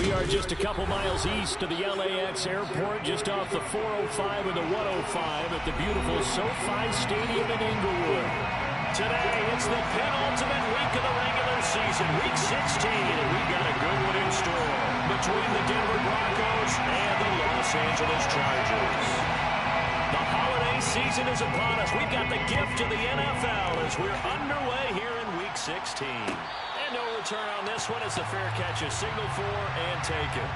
We are just a couple miles east of the LAX airport, just off the 405 and the 105 at the beautiful SoFi Stadium in Inglewood. Today, it's the penultimate week of the regular season, week 16, and we've got a good one in store between the Denver Broncos and the Los Angeles Chargers. The holiday season is upon us. We've got the gift of the NFL as we're underway here in week 16. And no return on this one as the fair catch is signaled for and taken.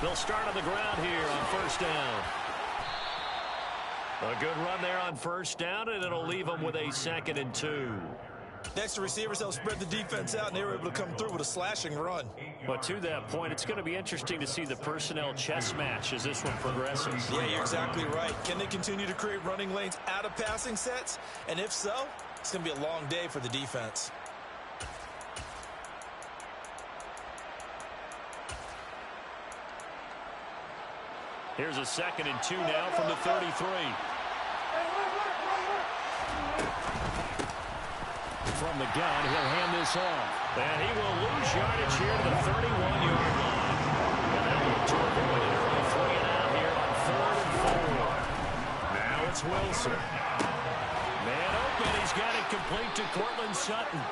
They'll start on the ground here on first down. A good run there on first down, and it'll leave them with a 2nd and 2. Next to receivers, they'll spread the defense out, and they were able to come through with a slashing run. But to that point, it's going to be interesting to see the personnel chess match as this one progresses. Yeah, you're exactly right. Can they continue to create running lanes out of passing sets? And if so, it's going to be a long day for the defense. Here's a 2nd and 2 now from the 33. From the gun, he'll hand this off. And he will lose yardage here to the 31-yard line. And that will to avoid an early 3 and out here on 3rd and 4. Now it's Wilson. Man open, he's got it complete to Courtland Sutton.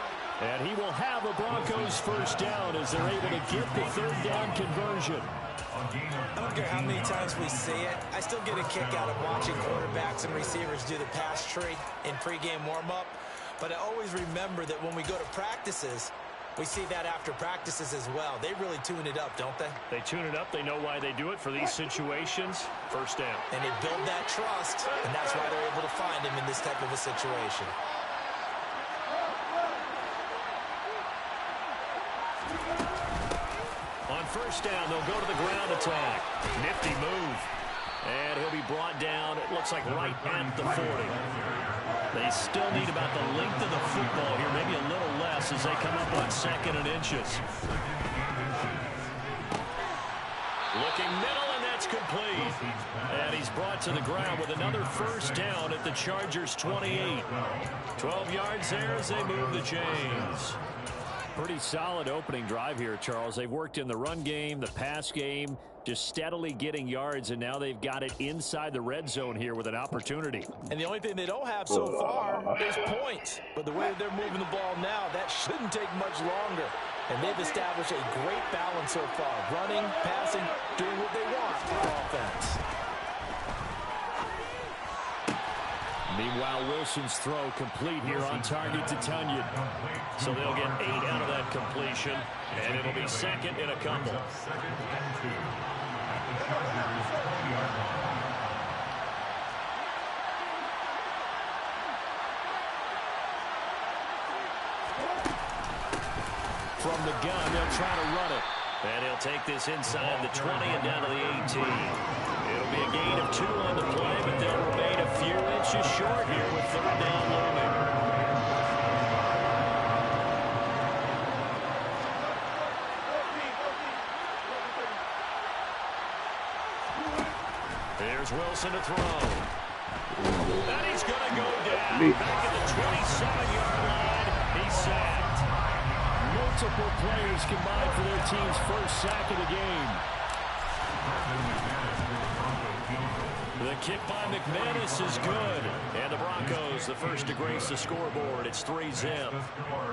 And he will have a Broncos first down as they're able to get the 3rd down conversion. I don't care how many times we see it. I still get a kick out of watching quarterbacks and receivers do the pass tree in pregame warm-up. But I always remember that when we go to practices, we see that after practices as well. They really tune it up, don't they? They tune it up. They know why they do it for these situations. First down. And they build that trust, and that's why they're able to find him in this type of a situation. On first down, they'll go to the ground attack. Nifty move. And he'll be brought down, it looks like right at the 40. They still need about the length of the football here, maybe a little less as they come up on 2nd and inches. Looking middle, and that's complete. And he's brought to the ground with another first down at the Chargers 28. 12 yards there as they move the chains. Pretty solid opening drive here, Charles. They've worked in the run game, the pass game, just steadily getting yards, and now they've got it inside the red zone here with an opportunity. And the only thing they don't have so far is points. But the way they're moving the ball now, that shouldn't take much longer. And they've established a great balance so far. Running, passing, doing what they want on offense. Meanwhile, Wilson's throw complete here on target to Tunyon. So they'll get 8 out of that completion, and it'll be 2nd and a couple. From the gun, they'll try to run it. And he'll take this inside the 20 and down to the 18. It'll be a gain of 2 on the play, but they'll remain a few inches short here with 3rd down looming. Here's Wilson to throw. And he's going to go down. Back at the 27-yard line. He's sacked. Multiple players combined for their team's first sack of the game. The kick by McManus is good. And the Broncos, the first to grace the scoreboard. It's 3-zip.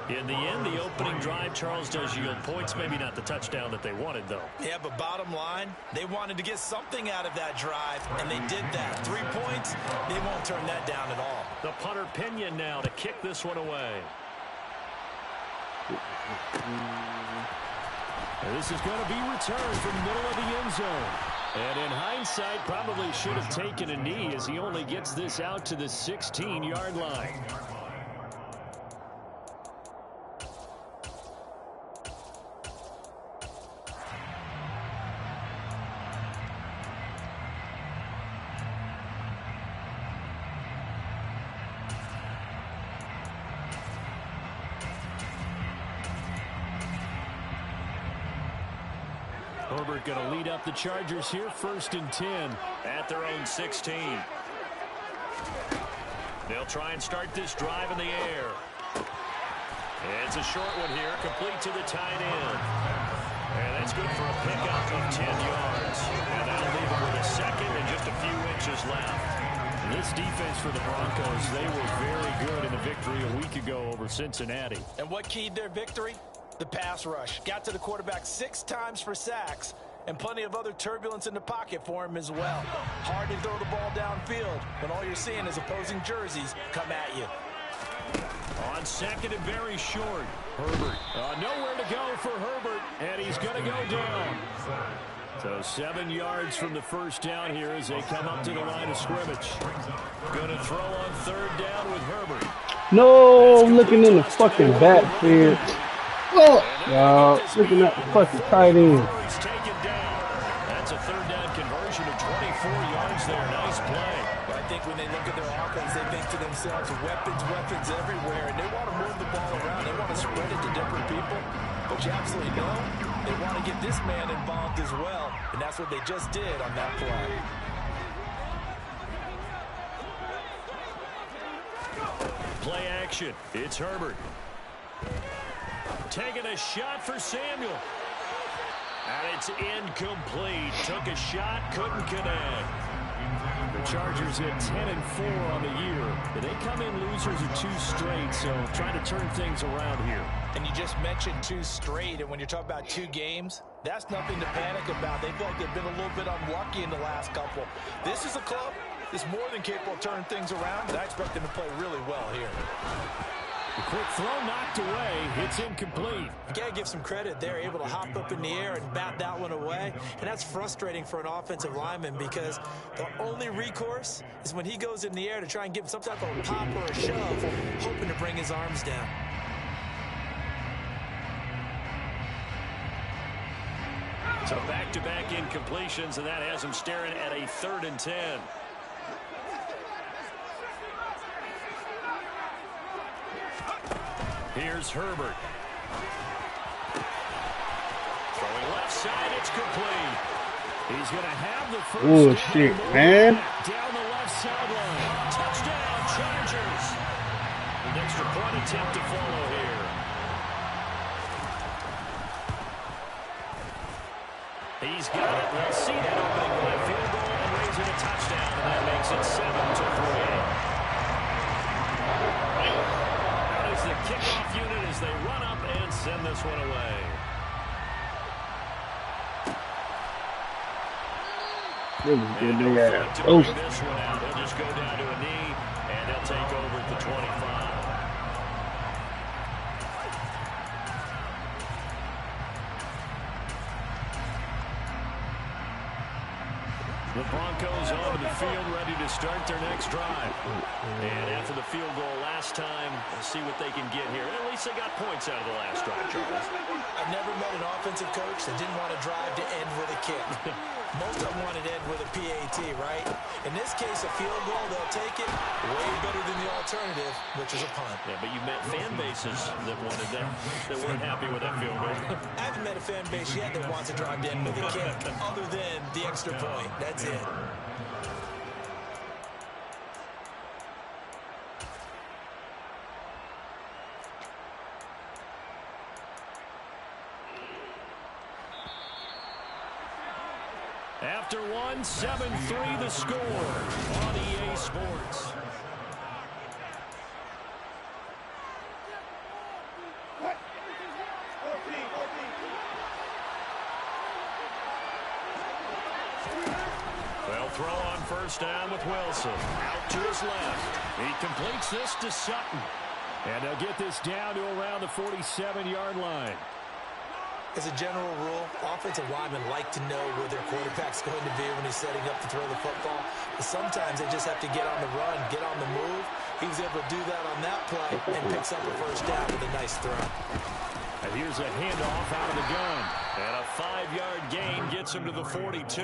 In the end, the opening drive, Charles, does yield points. Maybe not the touchdown that they wanted, though. Yeah, but bottom line, they wanted to get something out of that drive, and they did that. 3 points, they won't turn that down at all. The punter Pinion now to kick this one away. And this is going to be returned from the middle of the end zone. And in hindsight, probably should have taken a knee as he only gets this out to the 16-yard line. Herbert going to lead up the Chargers here, 1st and 10 at their own 16. They'll try and start this drive in the air. It's a short one here, complete to the tight end. And that's good for a pickup of 10 yards. And that'll leave him with a second and just a few inches left. This defense for the Broncos, they were very good in the victory a week ago over Cincinnati. And what keyed their victory? The pass rush. Got to the quarterback 6 times for sacks, and plenty of other turbulence in the pocket for him as well. Hard to throw the ball downfield when all you're seeing is opposing jerseys come at you. On second and very short, Herbert. Nowhere to go for Herbert, and he's going to go down. So 7 yards from the first down here as they come up to the line of scrimmage. Going to throw on 3rd down with Herbert. No, looking in the fucking backfield. Oh, looking at the fucking tight end. That's a 3rd down conversion of 24 yards there. Nice play. I think when they look at their offense, they think to themselves, weapons everywhere, and they want to move the ball around. They want to spread it to different people. But you absolutely know they want to get this man involved as well, and that's what they just did on that play. Play action. It's Herbert. Taking a shot for Samuel. And it's incomplete. Took a shot, couldn't connect. The Chargers at 10-4 on the year. They come in losers of 2 straight, so trying to turn things around here. And you just mentioned 2 straight, and when you're talking about 2 games, that's nothing to panic about. They feel like they've been a little bit unlucky in the last couple. This is a club that's more than capable of turning things around, and I expect them to play really well here. The quick throw knocked away. It's incomplete. You got to give some credit. They're able to hop up in the air and bat that one away. And that's frustrating for an offensive lineman because the only recourse is when he goes in the air to try and give some type of a pop or a shove, hoping to bring his arms down. So back-to-back incompletions, and that has him staring at a 3rd and 10. Here's Herbert. Throwing left side, it's complete. He's going to have the first. Oh, shit, man. Down the left sideline. Touchdown, Chargers. An extra point attempt to follow here. He's got it. We'll see that opening left field goal and raise it a touchdown, and that makes it 7-3. The kickoff unit as they run up and send this one away. And no threat to bring this one out. He'll just go down to a knee, and they'll take over at the 25. The Broncos onto the field, ready to start their next drive. And after the field goal last time, we'll see what they can get here. At least they got points out of the last drive, Charles. I've never met an offensive coach that didn't want to drive to end with a kick. Most of them wanted to end with a PAT, right? In this case, a field goal, they'll take it way better than the alternative, which is a punt. Yeah, but you met fan bases that wanted that, that weren't happy with that field goal. I haven't met a fan base yet that wants to drive to end with a kick, other than the extra point. That's it. After one, 7-3 the score on EA Sports. They'll throw on first down with Wilson. Out to his left. He completes this to Sutton. And they'll get this down to around the 47-yard line. As a general rule, offensive linemen like to know where their quarterback's going to be when he's setting up to throw the football. But sometimes they just have to get on the run, get on the move. He was able to do that on that play and picks up a first down with a nice throw. And here's a handoff out of the gun. And a 5-yard gain gets him to the 42.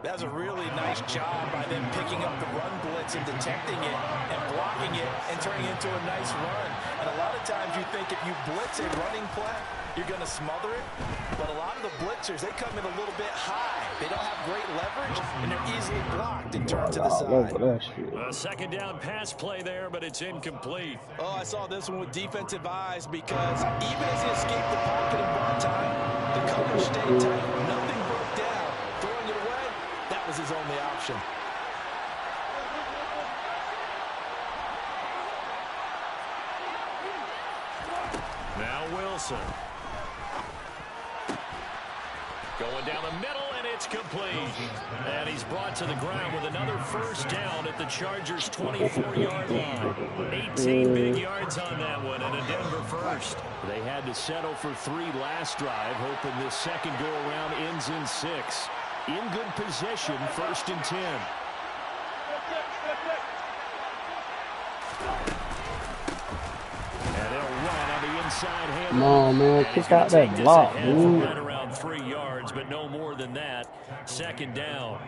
That's a really nice job by them picking up the run blitz and detecting it and blocking it and turning it into a nice run. And a lot of times you think if you blitz a running play, you're going to smother it. But a lot of the blitzers, they come in a little bit high. They don't have great leverage, and they're easily blocked and turned to the side. A second down pass play there, but it's incomplete. Oh, I saw this one with defensive eyes because even as he escaped the pocket and bought time, the coverage stayed tight. Nothing broke down. Throwing it away, that was his only option. Now Wilson. Going down the middle, and it's complete. And he's brought to the ground with another first down at the Chargers' 24-yard line. 18 big yards on that one, and a Denver first. They had to settle for 3 last drive, hoping this second go-around ends in 6. In good position, 1st and 10. And they'll run on the inside hand. Come on, man. Kick out that block, dude. Right around 3 yards, but no more than that. 2nd down.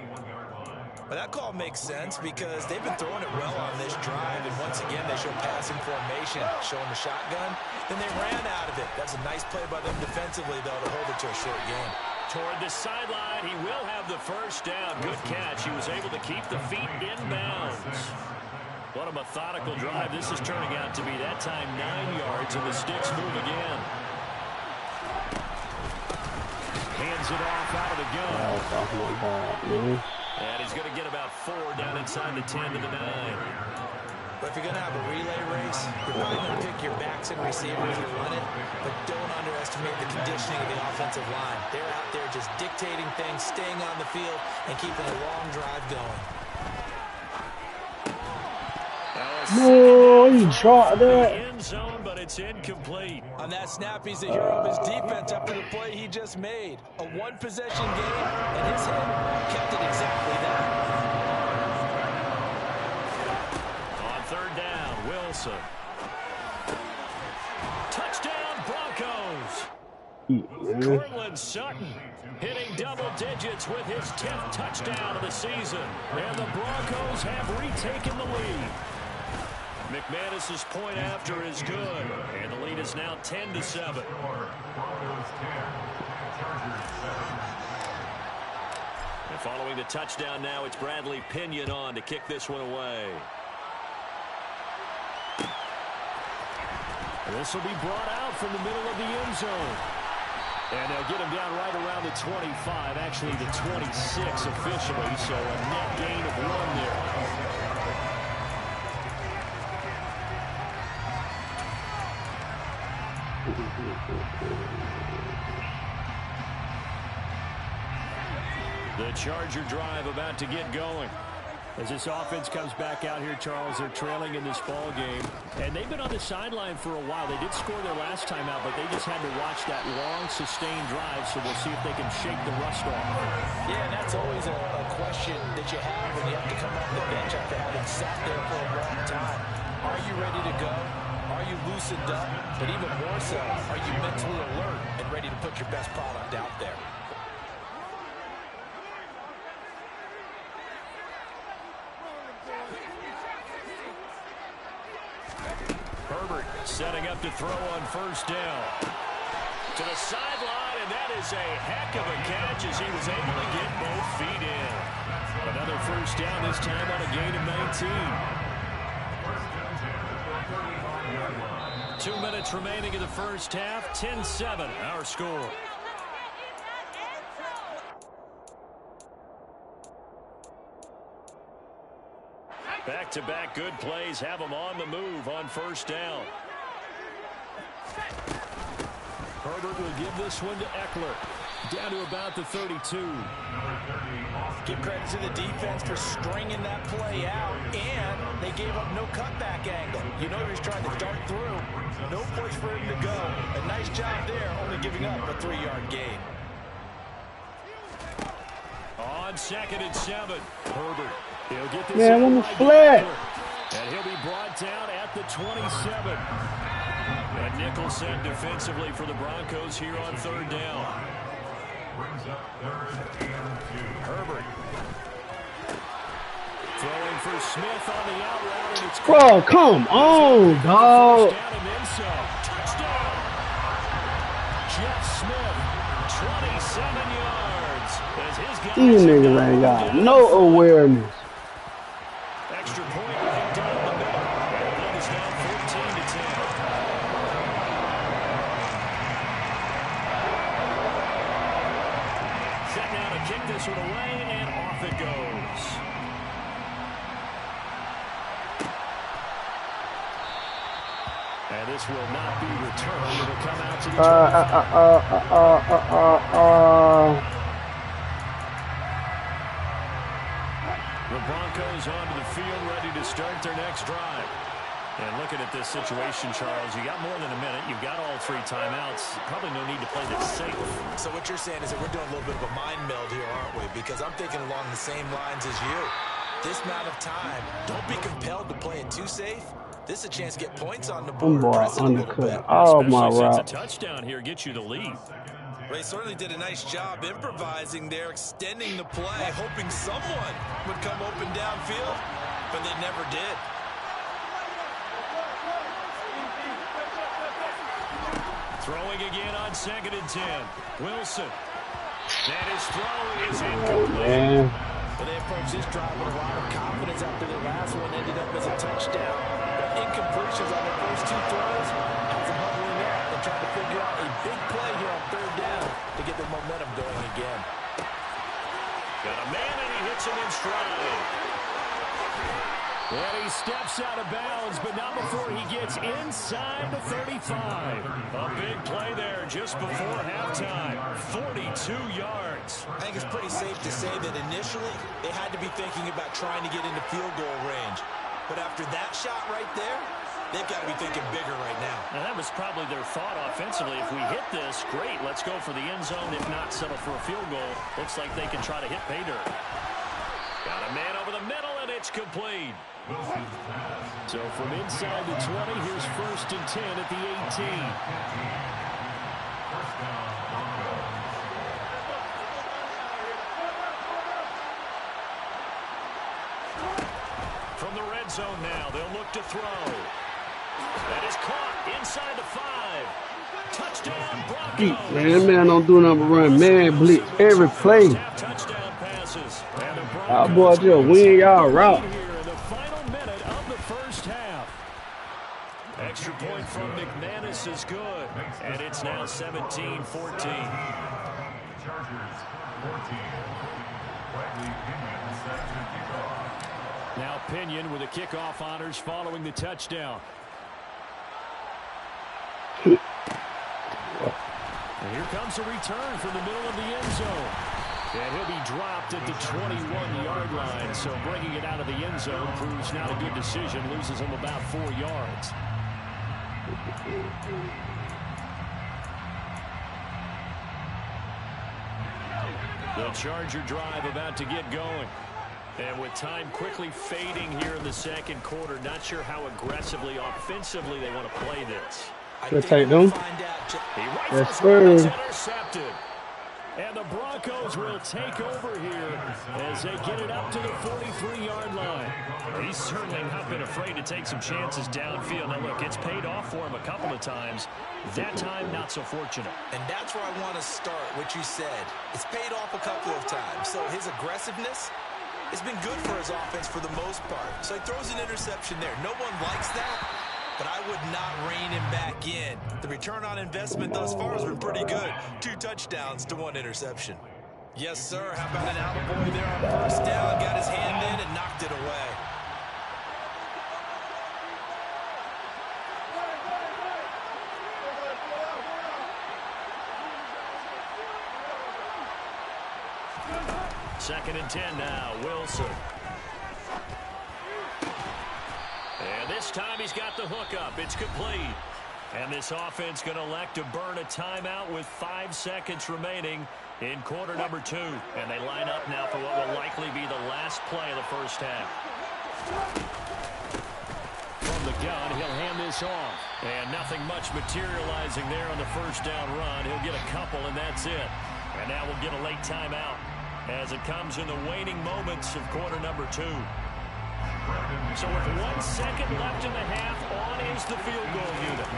Well, that call makes sense because they've been throwing it well on this drive, and once again they show passing formation, showing the shotgun. Then they ran out of it. That's a nice play by them defensively, though, to hold it to a short game. Toward the sideline, he will have the first down. Good catch. He was able to keep the feet in bounds. What a methodical drive. This is turning out to be that time 9 yards, and the sticks move again. Hands it off out of the gun. And he's going to get about 4 down inside the 10 to the 9. But if you're going to have a relay race, you're probably going to pick your backs and receivers to run it, but don't underestimate the conditioning of the offensive line. They're out there just dictating things, staying on the field, and keeping a long drive going. No, he dropped that. End zone, but it's incomplete. On that snap, he's the hero of his defense after the play he just made. A one-possession game, and his head kept it exactly that. On 3rd down, Wilson. Touchdown, Broncos. Cortland Sutton hitting double digits with his 10th touchdown of the season. And the Broncos have retaken the lead. McManus's point after is good, and the lead is now 10-7. And following the touchdown now, it's Bradley Pinion on to kick this one away. And this will be brought out from the middle of the end zone. And they'll get him down right around the 25, actually the 26 officially, so a net gain of 1 there. The Charger drive about to get going. As this offense comes back out here, Charles, they're trailing in this ball game. And they've been on the sideline for a while. They did score their last time out, but they just had to watch that long, sustained drive, so we'll see if they can shake the rust off. Yeah, and that's always a question that you have when you have to come off the bench after having sat there for a long time. Are you ready to go? Are you loosened up? But even more so, are you mentally alert and ready to put your best product out there? Herbert setting up to throw on 1st down. To the sideline, and that is a heck of a catch as he was able to get both feet in. Another 1st down, this time on a gain of 19. 2 minutes remaining in the first half. 10-7, our score. Back-to-back good plays have them on the move on 1st down. Herbert will give this one to Eckler. Down to about the 32. Give credit to the defense for stringing that play out, and they gave up no cutback angle. You know he was trying to dart through. No place for him to go. A nice job there, only giving up a 3-yard gain. On 2nd and 7, Herbert. He'll get this. Man, I'm flat. And he'll be brought down at the 27. And Nicholson defensively for the Broncos here on 3rd down. Herbert. Throwing for Smith on the out route, and it's Bro, come on, dog. Touchdown. Jeff Smith, 27 yards. As his guys These niggas ain't got no awareness. Extra point with him down the middle. And that is now 14-10. Set now to kick this one away, and off it goes. And this will not be returned. It'll come out to the 25. The Broncos onto the field, ready to start their next drive. And looking at this situation, Charles, you got more than a minute. You've got all 3 timeouts. Probably no need to play this safe. So what you're saying is that we're doing a little bit of a mind meld here, aren't we? Because I'm thinking along the same lines as you. This amount of time, don't be compelled to play it too safe. This is a chance to get points on the board. Press it a little bit. Oh, my Especially since route. a touchdown here gets you the lead. They certainly did a nice job improvising there, extending the play, hoping someone would come open downfield, but they never did. Throwing again on 2nd and 10. Wilson. And his throw is incomplete. But they approached this drive with a lot of confidence after their last one ended up as a touchdown. But incompletions on their first 2 throws has them huddling up and trying to figure out a big play here on 3rd down to get their momentum going again. Got a man, and he hits him in stride. And he steps out of bounds, but not before he gets inside the 35. A big play there just before halftime. 42 yards. I think it's pretty safe to say that initially they had to be thinking about trying to get into field goal range. But after that shot right there, they've got to be thinking bigger right now. Now, that was probably their thought offensively. If we hit this, great, let's go for the end zone. If not, settle for a field goal. Looks like they can try to hit pay dirt. Got a man over the middle, and it's complete. So from inside the 20, here's 1st and 10 at the 18. From the red zone now, they'll look to throw. That is caught inside the 5. Touchdown, Broncos. Man, don't do nothing but run man blitz every play. Touchdown passes. Our boy just win y'all route. Extra point from McManus is good. And it's now 17-14. Now Pinion with the kickoff honors following the touchdown. And here comes a return from the middle of the end zone. And he'll be dropped at the 21-yard line. So bringing it out of the end zone proves not a good decision. Loses him about 4 yards. The Charger drive about to get going. And with time quickly fading here in the 2nd quarter, not sure how aggressively, offensively they want to play this. Let's take them. Yes, sir. Intercepted. And the Broncos will take over here as they get it up to the 43-yard line. He's certainly not been afraid to take some chances downfield. Now, look, it's paid off for him a couple of times. That time, not so fortunate. And that's where I want to start, what you said. It's paid off a couple of times. So his aggressiveness has been good for his offense for the most part. So he throws an interception there. No one likes that, but I would not rein him back in. The return on investment thus far has been pretty good. 2 touchdowns to 1 interception. Yes, sir. How about an attaboy there on 1st down? Got his hand in and knocked it away. 2nd and 10 now. Wilson. And this time he's got the hookup. It's complete. And this offense going to elect to burn a timeout with 5 seconds remaining in quarter number 2. And they line up now for what will likely be the last play of the first half. From the gun, he'll hand this off. And nothing much materializing there on the first down run. He'll get a couple, and that's it. And now we'll get a late timeout as it comes in the waning moments of quarter number 2. So with 1 second left in the half, on is the field goal unit.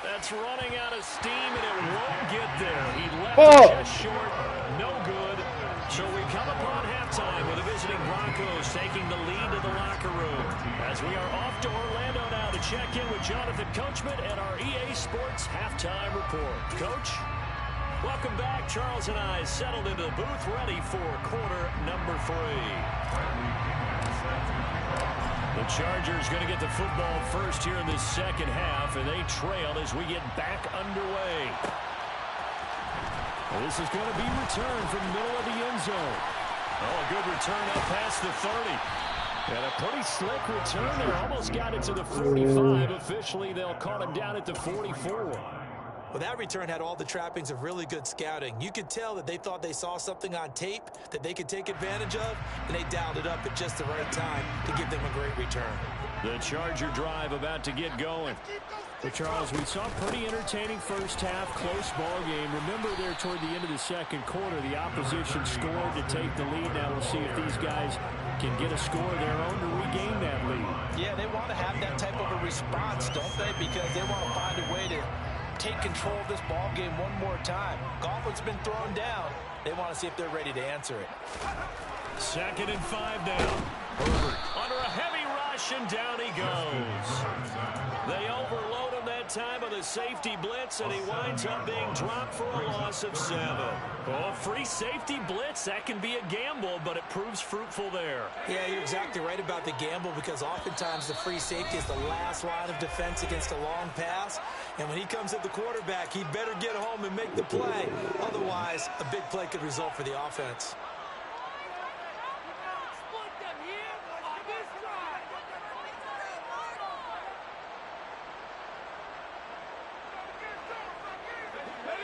That's running out of steam, and it won't get there. He left it just short. No good. So we come upon halftime with the visiting Broncos taking the lead to the locker room. As we are off to Orlando now to check in with Jonathan Coachman and our EA Sports halftime report. Coach? Welcome back. Charles and I settled into the booth, ready for quarter number 3. The Chargers going to get the football first here in this second half, and they trail as we get back underway. Well, this is going to be returned from the middle of the end zone. Oh, a good return up past the 30. And a pretty slick return there. Almost got it to the 45. Officially, they'll call him down at the 44. Well, that return had all the trappings of really good scouting. You could tell that they thought they saw something on tape that they could take advantage of, and they dialed it up at just the right time to give them a great return. The Charger drive about to get going. Well, Charles, we saw a pretty entertaining first half, close ball game. Remember there toward the end of the second quarter, the opposition scored to take the lead. Now we'll see if these guys can get a score of their own to regain that lead. Yeah, they want to have that type of a response, don't they? Because they want to find a way to take control of this ball game one more time. Gauntlet's been thrown down. They want to see if they're ready to answer it. 2nd and 5 now. Herbert under a heavy rush, and down he goes. They overload him that time with a safety blitz, and he winds up being dropped for a loss of 7. Oh, free safety blitz, that can be a gamble, but it proves fruitful there. Yeah, you're exactly right about the gamble, because oftentimes the free safety is the last line of defense against a long pass. And when he comes at the quarterback, he'd better get home and make the play. Otherwise, a big play could result for the offense.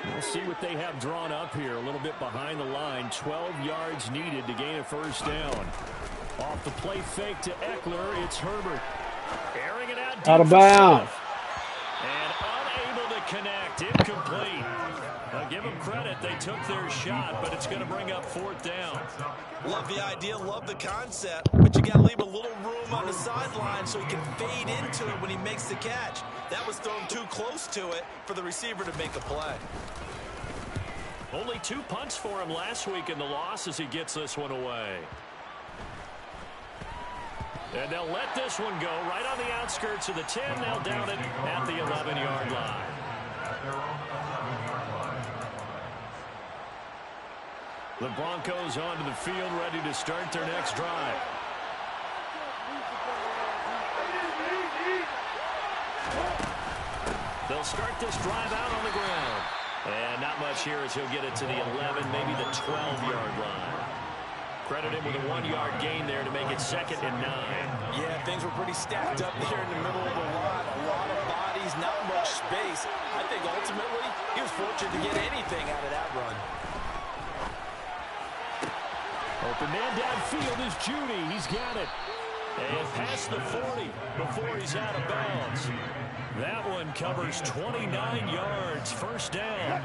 We'll see what they have drawn up here. A little bit behind the line. 12 yards needed to gain a first down. Off the play fake to Eckler, it's Herbert. Airing it out. Out of bounds. And unable to connect. Incomplete. Now give them credit. They took their shot, but it's going to bring up 4th down. Love the idea, love the concept, but you got to leave a little room on the sideline so he can fade into it when he makes the catch. That was thrown too close to it for the receiver to make a play. Only 2 punts for him last week in the loss as he gets this one away. And they'll let this one go right on the outskirts of the 10. They'll down it at the 11-yard line. The Broncos onto the field, ready to start their next drive. They'll start this drive out on the ground. And not much here as he'll get it to the 11, maybe the 12-yard line. Credit him with a 1-yard gain there to make it 2nd and 9. Yeah, things were pretty stacked up there in the middle of the line. A lot of bodies, not much space. I think ultimately he was fortunate to get anything out of that run. Open man downfield is Judy. He's got it. And past the 40 before he's out of bounds. That one covers 29 yards. First down.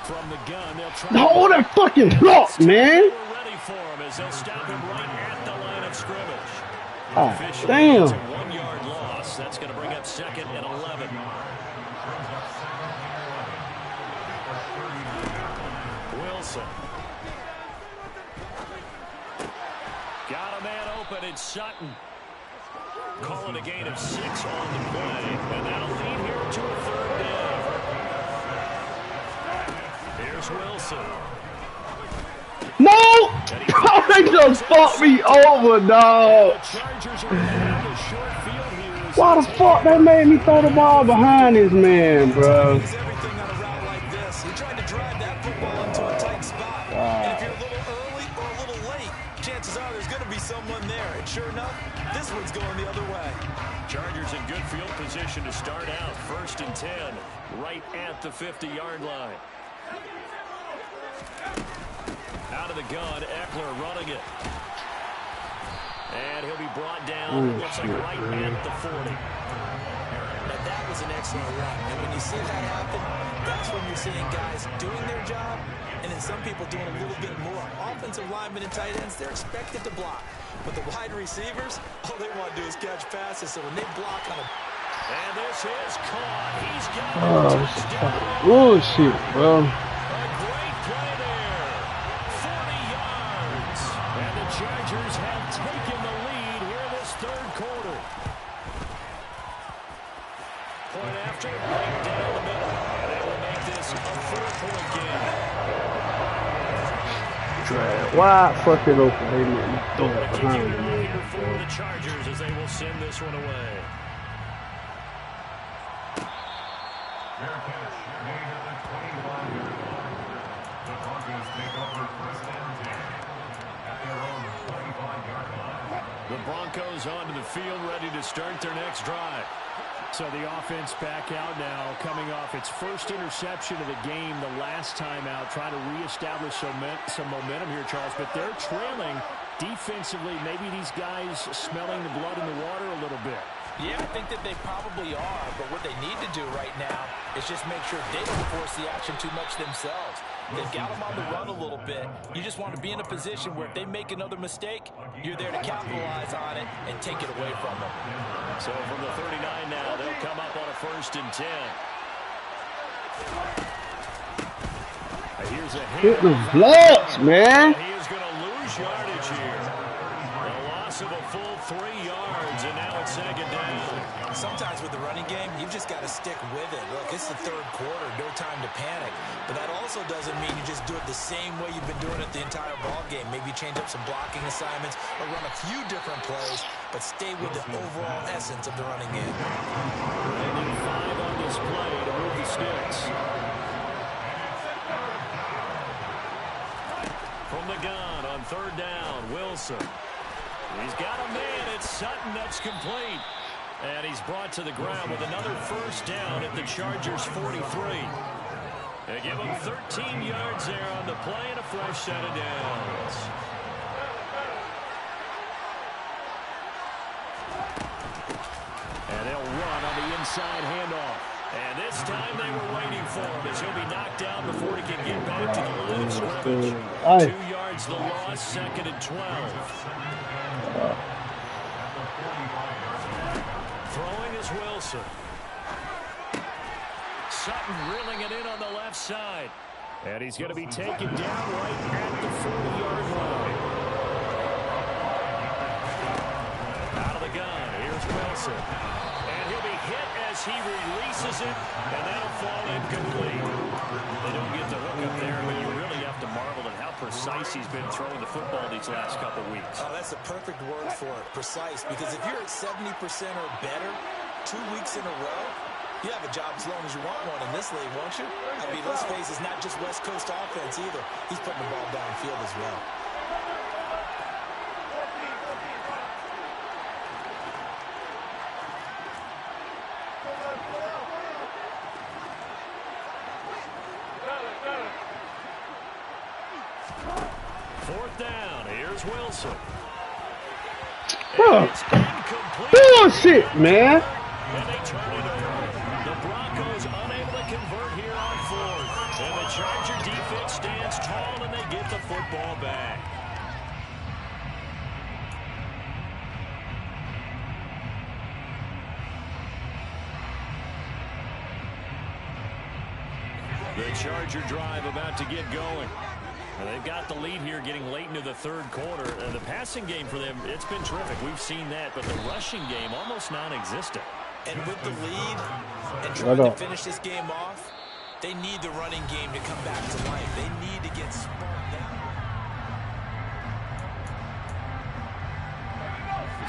From the gun, they'll try. Hold that fucking block, man. Ready for him as they'll stop him right at the line of scrimmage. Oh, damn. It's a 1-yard loss. That's going to bring up 2nd and 11. Wilson. Got a man open. It's Sutton. Calling a gain of 6 on the play. And that'll lead here to a 3rd down. Here's Wilson. No! Oh, they just fucked me over, dog. Why the fuck they made me throw the ball behind this man, bro? Everything on a route like this. He tried to drive that football into a tight spot. And if you're a little early or a little late, chances are there's going to be someone there. And sure enough, this one's going the other way. Chargers in good field position to start out. 1st and 10, right at the 50-yard line. Out of the gun, Eckler running it. And he'll be brought down, looks like right at the 40. Now that was an excellent run. And when you see that happen, that's when you're seeing guys doing their job and then some people doing a little bit more. Offensive linemen and tight ends, they're expected to block. But the wide receivers, all they want to do is catch passes. So when they block on them. And this is caught. He's got bullshit, bro. a great play there. 40 yards. And the Chargers have taken the lead here in this 3rd quarter. Point after, right down the middle. And that will make this a 4-point game. Why fuck it open? They let me throw it behind me. Here for the Chargers as they will send this one away. Fair catch made at the 21-yard line. The Broncos take over 1st and 10 at their own 25-yard line. The Broncos onto the field, ready to start their next drive. So the offense back out now, coming off its first interception of the game the last time out, trying to reestablish some momentum here, Charles. But they're trailing defensively. Maybe these guys smelling the blood in the water a little bit. Yeah, I think that they probably are. But what they need to do right now is just make sure they don't force the action too much themselves. They've got them on the run a little bit. You just want to be in a position where if they make another mistake, you're there to capitalize on it and take it away from them. So from the 39 now, they'll come up on a 1st and 10. Here's a Hit the blocks, man. He is going to lose yardage here. A loss of a full 3 yards, and now it's 2nd down. Sometimes with the running game, you've just got to stick with it. Look, it's the 3rd quarter, no time to panic. But that also doesn't mean you just do it the same way you've been doing it the entire ball game. Maybe change up some blocking assignments or run a few different plays, but stay with the overall essence of the running game. They need 5 on this play to move the sticks. From the gun on 3rd down, Wilson. He's got a man. It's Sutton. That's complete. And he's brought to the ground with another 1st down at the Chargers 43. They give him 13 yards there on the play and a fresh set of downs. And they'll run on the inside handoff. And this time they were waiting for him as he'll be knocked down before he can get back to the line of scrimmage. 2 yards the loss, 2nd and 12. Throwing is Wilson. Sutton reeling it in on the left side. And he's going to be taken down right at the 40-yard line. Out of the gun, here's Wilson. And he'll be hit as he releases it, and that'll fall incomplete. They don't get the hook up there, but you really have to marvel at how precise he's been throwing the football these last couple weeks. Oh, that's the perfect word for it, precise. Because if you're at 70% or better 2 weeks in a row, you have a job as long as you want one in this league, won't you? I mean, let's face it, it's not just West Coast offense either. He's putting the ball downfield as well. Fourth down, here's Wilson. Bullshit, man. And they turn it over. The Broncos unable to convert here on 4th. And the Charger defense stands tall and they get the football back. The Charger drive about to get going. They've got the lead here getting late into the 3rd quarter. The passing game for them, it's been terrific. We've seen that, but the rushing game almost non-existent. And with the lead and trying to finish this game off, they need the running game to come back to life. They need to get sparked out.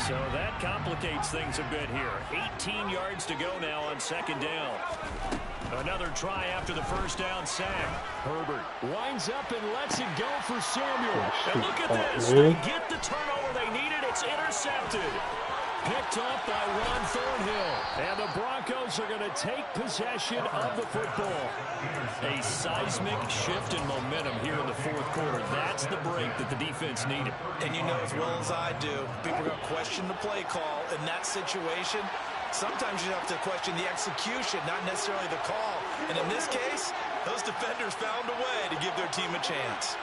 So that complicates things a bit here. 18 yards to go now on second down. Another try after the first down sack. Herbert winds up and lets it go for Samuel. And look at this. They get the turnover they needed. It's intercepted. Picked up by Ron Thornhill. And the Broncos are going to take possession of the football. A seismic shift in momentum here in the fourth quarter. That's the break that the defense needed. And you know as well as I do, people are going to question the play call in that situation. Sometimes you have to question the execution, not necessarily the call. And in this case, those defenders found a way to give their team a chance.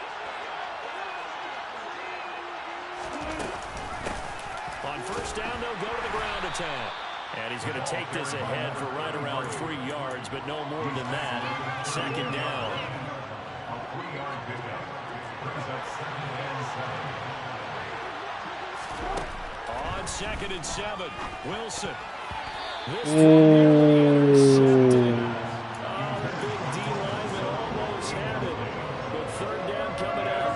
On first down, they'll go to the ground attack. And he's going to take this ahead for right around 3 yards, but no more than that. Second down. A 3-yard pickup. Brings up 2nd and 7. On 2nd and 7, Wilson. This one nearly intercepted. Oh, the big D lineman almost had it. But third down coming up.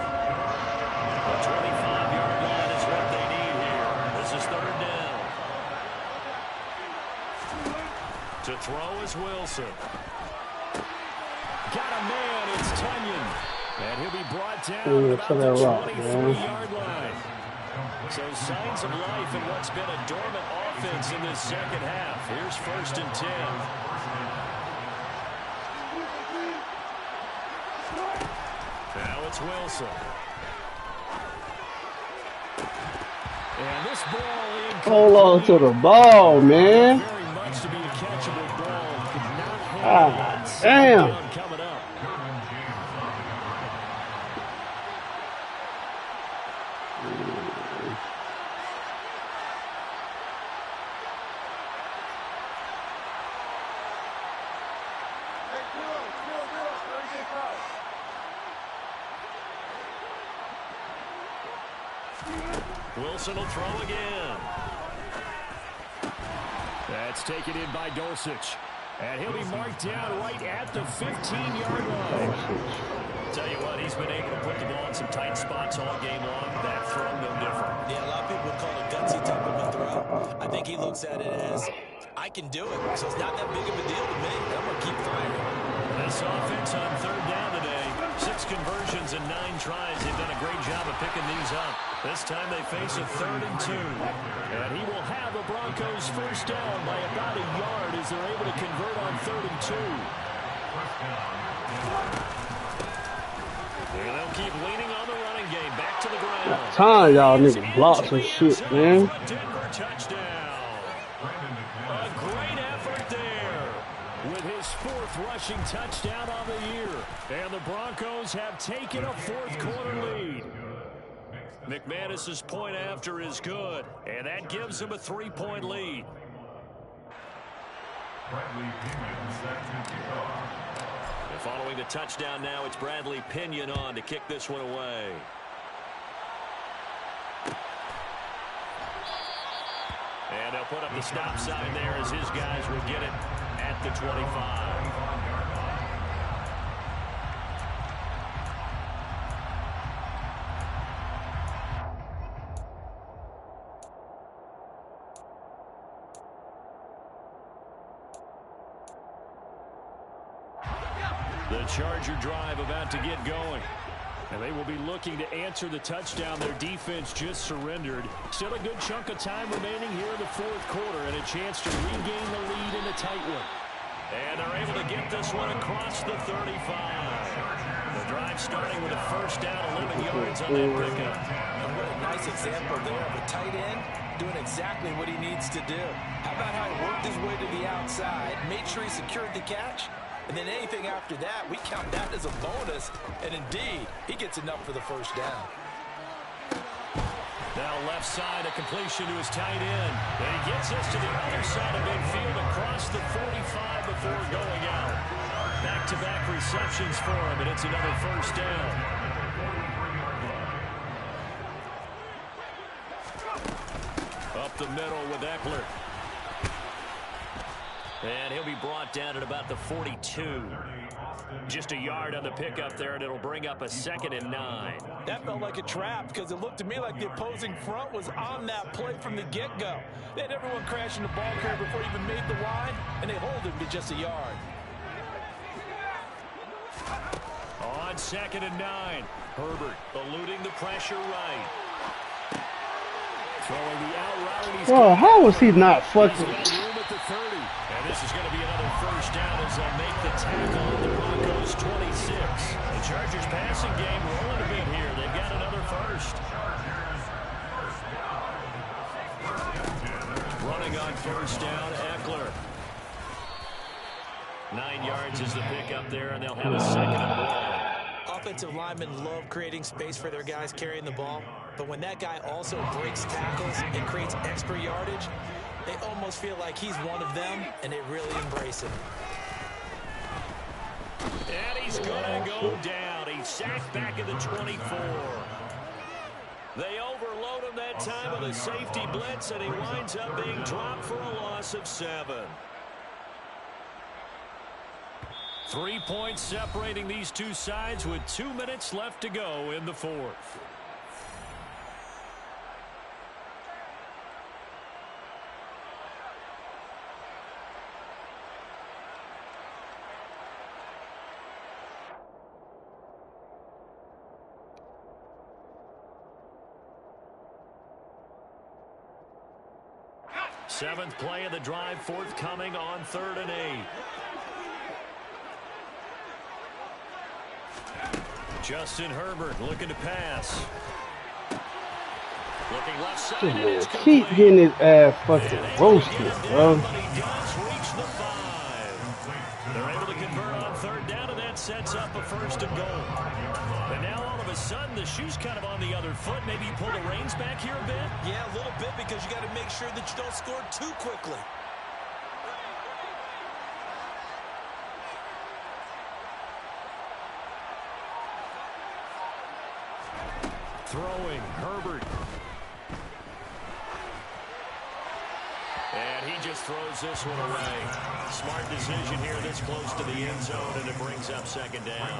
The 25-yard line is what they need here. This is third down. To throw is Wilson. Got a man, it's Tunyon. And he'll be brought down at about the 23-yard line. So signs of life in what's been a dormant offense in this second half. Here's 1st and 10. Now it's Wilson. And this ball incomplete. Hold on to the ball, man. Very much to be a catchable ball. Could not handle Ah, it. damn. Coming up. Wilson will throw again. That's taken in by Dulcich. And he'll be marked down right at the 15-yard line. Tell you what, he's been able to put the ball in some tight spots all game long. That throw, no different. Yeah, a lot of people would call it gutsy type of a throw. I think he looks at it as, I can do it, so it's not that big of a deal to me. I'm going to keep firing. This offense on third down today, 6 conversions and 9 tries. They've done a great job of picking these up. This time they face a 3rd and 2. And he will have the Broncos first down by about a yard as they're able to convert on 3rd and 2. And they'll keep leaning on the running game. Back to the ground. Time y'all niggas block some shit, man. Denver touchdown. A great effort there with his 4th rushing touchdown of the year. And the Broncos have taken a 4th quarter lead. McManus's point after is good, and that gives them a 3-point lead. Bradley Pinion set to kick off. And following the touchdown now, it's Bradley Pinion on to kick this one away. And they'll put up the stop sign there as his guys will get it at the 25. The Charger drive about to get going. And they will be looking to answer the touchdown their defense just surrendered. Still a good chunk of time remaining here in the 4th quarter and a chance to regain the lead in a tight one. And they're able to get this one across the 35. The drive starting with a first down, 11 yards on that pickup. And what a nice example there of a tight end doing exactly what he needs to do. How about how he worked his way to the outside, made sure he secured the catch, and then anything after that, we count that as a bonus. And indeed, he gets enough for the first down. Now left side, a completion to his tight end. And he gets us to the other side of midfield across the 45 before going out. Back-to-back receptions for him, and it's another first down. Up the middle with Eckler. And he'll be brought down at about the 42. Just a yard on the pickup there, and it'll bring up a 2nd and 9. That felt like a trap because it looked to me like the opposing front was on that play from the get-go. They had everyone crashing the ball carrier before he even made the line, and they hold him to just a yard. On 2nd and 9, Herbert eluding the pressure right. Throwing the out route, and he's how was he not fucking? room at the 30. And this is going to be another first down as they'll make the tackle at the Broncos 26. The Chargers passing game rolling a bit here. They've got another first. Running on first down, Eckler. 9 yards is the pickup there, and they'll have a 2nd and 1. Offensive linemen love creating space for their guys carrying the ball, but when that guy also breaks tackles and creates extra yardage, they almost feel like he's one of them, and they really embrace it. And he's going to go down. He's sacked back at the 24. They overload him that time with a safety blitz, and he winds up being dropped for a loss of 7. 3 points separating these two sides with 2 minutes left to go in the 4th. Seventh play of the drive forthcoming on 3rd and 8. Justin Herbert looking to pass. Looking left side. Keep getting his ass fucking roasted, bro. But he does reach the 5. They're able to convert on 3rd down, and that sets up a 1st and goal. And now all of a sudden the shoe's kind of on the other foot. Maybe you pull the reins back here a bit? Yeah, a little bit, because you got to make sure that you don't score too quickly. Throwing, Herbert. And he just throws this one away. Smart decision here this close to the end zone, and it brings up 2nd down.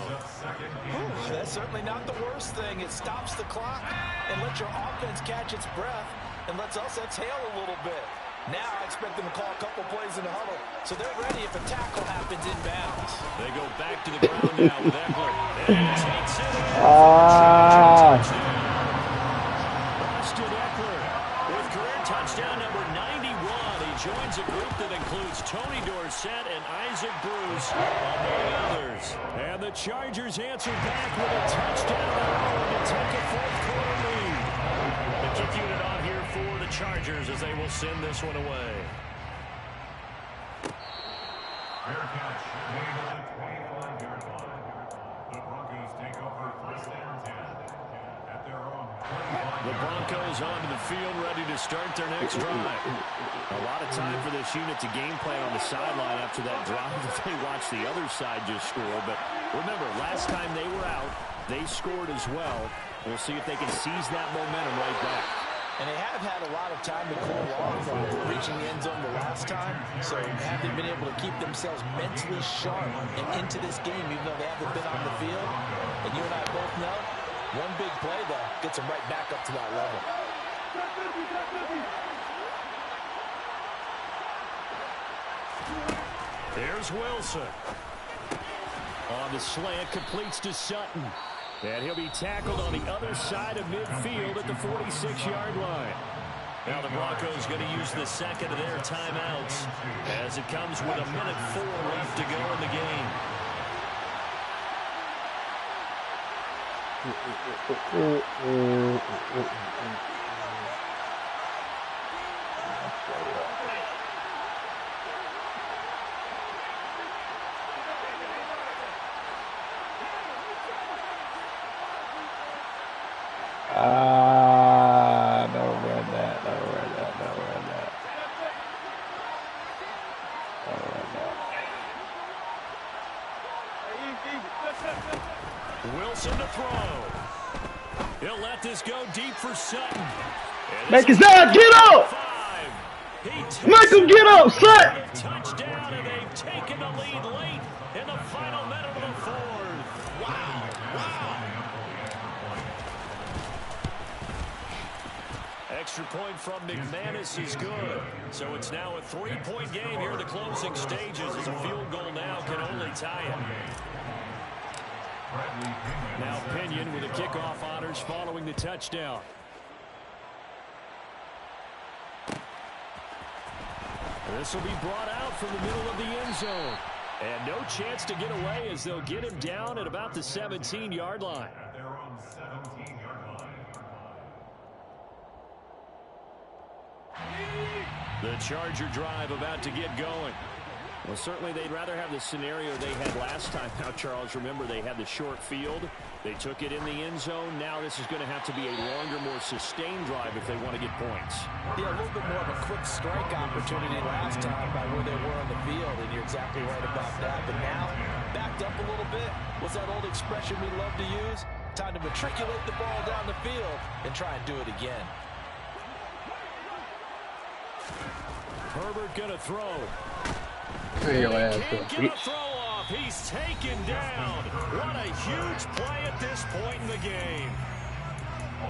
That's certainly not the worst thing. It stops the clock and lets your offense catch its breath and lets us exhale a little bit. Now I expect them to call a couple plays in the huddle, so they're ready if a tackle happens inbounds. They go back to the ground now with Eckler. And he takes it. Austin Eckler with career touchdown number 91. He joins a group that includes Tony Dorsett and Isaac Bruce, among others. And the Chargers answer back with a touchdown to take a 4th quarter lead. The kick unit on here for the Chargers as they will send this one away. Fair catch made on the 25-yard line. The Broncos take over 1st and 10 at their own 25-yard line. The Broncos onto the field, ready to start their next drive. A lot of time for this unit to game plan on the sideline after that drive that they watched the other side just score. But remember, last time they were out, they scored as well. We'll see if they can seize that momentum right back. And they have had a lot of time to cool off from reaching the end zone the last time, so have they been able to keep themselves mentally sharp and into this game, even though they haven't been on the field? And you and I both know, one big play, though, gets them right back up to that level. There's Wilson. On the slant, completes to Sutton. And he'll be tackled on the other side of midfield at the 46-yard line. Now the Broncos going to use the 2nd of their timeouts as it comes with 1:04 left to go in the game. Don't run that. Wilson to throw. He'll let this go deep for Sutton. Make his dad get up! Make him get up, Sutton! Touchdown taking the lead late in the final minute of the fourth. Wow. Extra point from McManus is good. So it's now a 3-point game here in the closing stages as a field goal now can only tie it. Now Pinion with the kickoff honors following the touchdown. This will be brought out from the middle of the end zone. And no chance to get away as they'll get him down at about the 17-yard line. At their own 17-yard line. The Charger drive about to get going. Well, certainly they'd rather have the scenario they had last time. Now, Charles, remember they had the short field. They took it in the end zone. Now this is going to have to be a longer, more sustained drive if they want to get points. Yeah, a little bit more of a quick strike opportunity last time by where they were on the field, and you're exactly right about that. But now, backed up a little bit. What's that old expression we love to use? Time to matriculate the ball down the field and try and do it again. Herbert going to throw. Hey, your ass Can't up, get a bitch. throw off. He's taken down. What a huge play at this point in the game.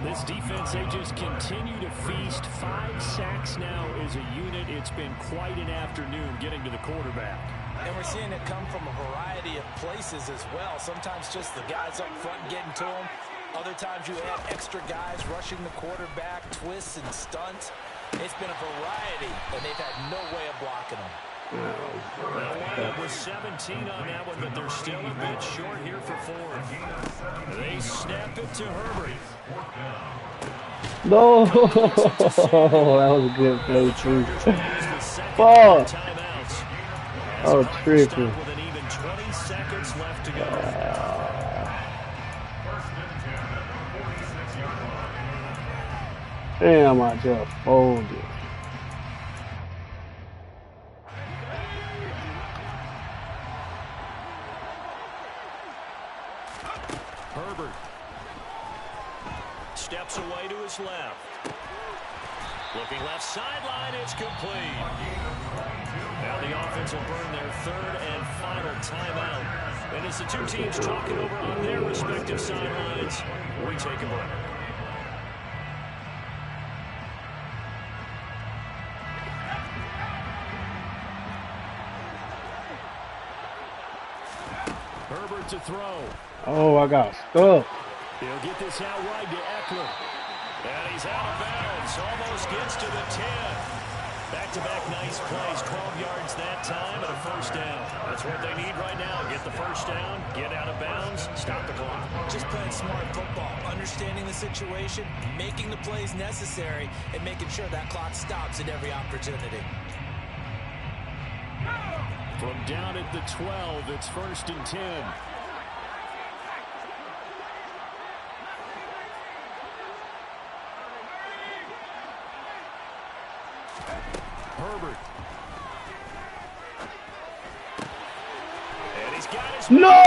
This defense, they just continue to feast. 5 sacks now as a unit. It's been quite an afternoon getting to the quarterback. And we're seeing it come from a variety of places as well. Sometimes just the guys up front getting to him. Other times you add extra guys rushing the quarterback, twists and stunts. It's been a variety, and they've had no way of blocking them. It was 17 on that one, but they're still a bit short here for 4. They snap it to Herbert. No, that was a good play too. Fuck. Oh, tripping. With an even 20 seconds left to go. Damn, I just folded. Herbert steps away to his left. Looking left sideline, it's complete. Now the offense will burn their 3rd and final timeout. And as the two teams talking over on their respective sidelines, we take a break. Herbert to throw. Oh, I got stuck. He'll get this out wide to Eckler. And he's out of bounds. Almost gets to the 10. Back-to-back nice plays. 12 yards that time and a first down. That's what they need right now. Get the first down, get out of bounds, stop the clock. Just playing smart football, understanding the situation, making the plays necessary, and making sure that clock stops at every opportunity. From down at the 12, it's 1st and 10. Herbert. And he's got his... No!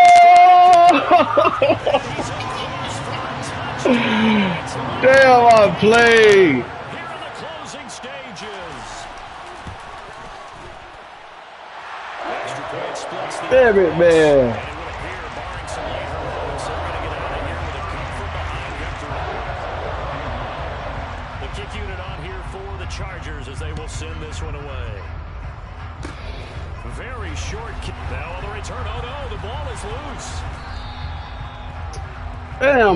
Damn, I played. Here are the closing stages. Extra point splits the... Damn it, man. And it would appear, barring some late heroics, they're going to get out of here with a come-from-behind victory. The kick unit on here for the Chargers as they will send this one away. Very short kick. Now on the return. Oh, no, the ball is loose. Damn.